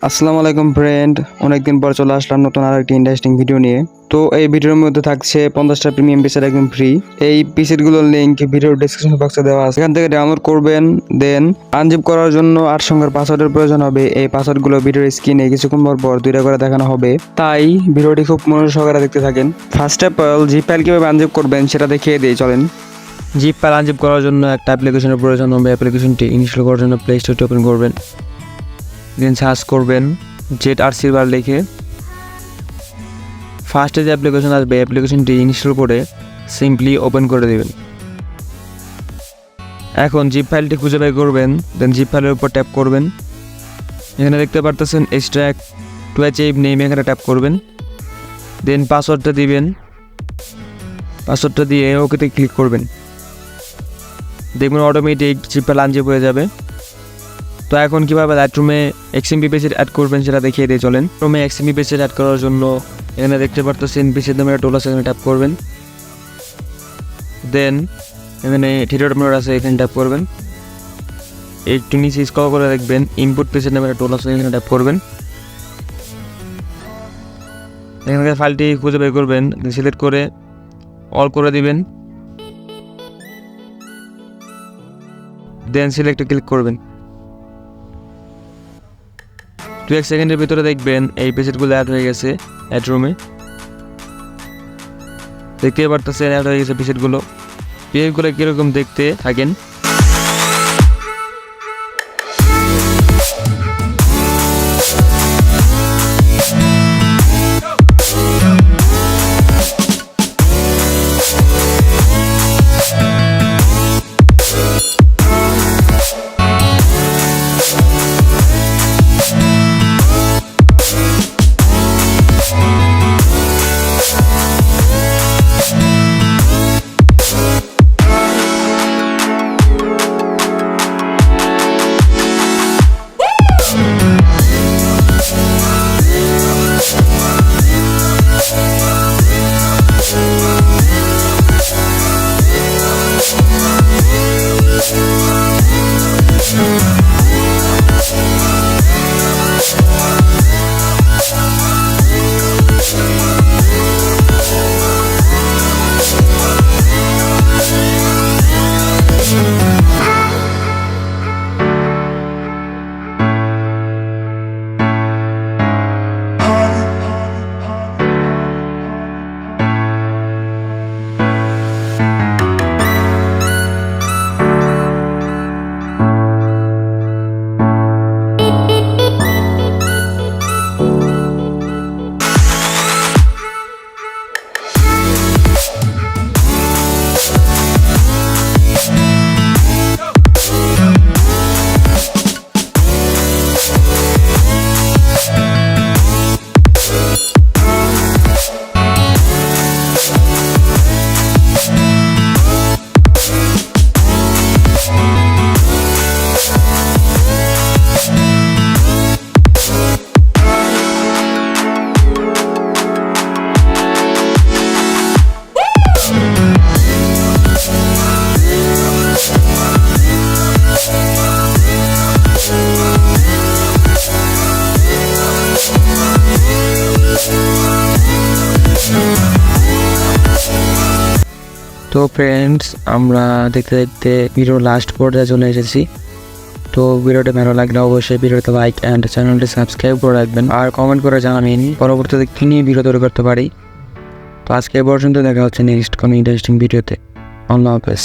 আসসালামু আলাইকুম ফ্রেন্ড, অনেকদিন পর চলে আসলাম নতুন আরেকটি ইন্টারেস্টিং ভিডিও নিয়ে। তো এই ভিডিওর মধ্যে থাকছে 50টা প্রিমিয়াম পিসের একদম ফ্রি। এই পিসেটগুলোর লিংক ভিডিওর ডেসক্রিপশন বক্সে দেওয়া আছে, এখান থেকে ডাউনলোড করবেন। দেন আনজিপ করার জন্য 8 সংখ্যার পাসওয়ার্ডের প্রয়োজন হবে। এই পাসওয়ার্ডগুলো ভিডিওর স্ক্রিনে কিছুক্ষণ পর 2টা করে দেখানো হবে, তাই ভিডিওটি খুব মনোযোগ সহকারে দেখতে থাকেন। First of all zip file কীভাবে আনজিপ করবেন সেটা দেখিয়ে দিই, চলেন। জিপ ফাইল আনজিপ করার জন্য একটা অ্যাপ্লিকেশনের প্রয়োজন হবে। অ্যাপ্লিকেশনটি ইনস্টল করার জন্য প্লে স্টোরটি ওপেন করবেন, দেন সার্চ করবেন ZR লিখে। ফার্স্টে যে অ্যাপ্লিকেশন আসবে অ্যাপ্লিকেশনটি ইনস্টল করে সিম্পলি ওপেন করে দেবেন। এখন জিপ ফাইলটি খুঁজে বের করবেন, দেন জিপ ফাইলের উপর ট্যাপ করবেন। এখানে দেখতে পারতেছেন এক্সট্রাক্ট টু অ্যাচিভ নেম, এখানে ট্যাপ করবেন। দেন পাসওয়ার্ডটা দিবেন, পাসওয়ার্ডটা দিয়ে ওকেতে ক্লিক করবেন। দেখবেন অটোমেটিক জিপ ফাইল আনজিপ হয়ে যাবে। তো এখন কীভাবে লাইটরুমে XMP পেজের অ্যাড করবেন সেটা দেখিয়ে দিয়ে চলেন। রুমে XMP পেজের অ্যাড করার জন্য এখানে দেখতে পারতেছেন পেজের নামে একটা টোল আছে, এখানে ট্যাপ করবেন। দেন এখানে থ্রি ডট আছে, এখানে ট্যাপ করবেন। একটু নিচে স্ক্রল করে দেখবেন ইনপুট পেজের নামে একটা টোল আছে, এখানে ট্যাপ করবেন। এখানে ফাইলটি খুঁজে বের করবেন, সিলেক্ট করে অল করে দিবেন। দেন সিলেক্টে ক্লিক করবেন। 2 সেকেন্ডের ভিতরে দেখবেন এই পেজেটগুলো অ্যাড হয়ে গেছে অ্যাড রুমে। দেখতে পারতেছেন অ্যাড হয়ে গেছে পেজেটগুলো কীরকম দেখতে থাকেন। তো ফ্রেন্ডস, আমরা দেখতে দেখতে ভিডিওর লাস্ট পর্যায়ে চলে এসেছি। তো ভিডিওটা ভালো লাগলে অবশ্যই ভিডিওতে লাইক অ্যান্ড চ্যানেলটি সাবস্ক্রাইব করে রাখবেন, আর কমেন্ট করে জানাবেন পরবর্তীতে কী নিয়ে ভিডিও তৈরি করতে পারি। তো আজকে এ পর্যন্ত, দেখা হচ্ছে নেক্সট কোনো ইন্টারেস্টিং ভিডিওতে। আল্লাহ হাফেজ।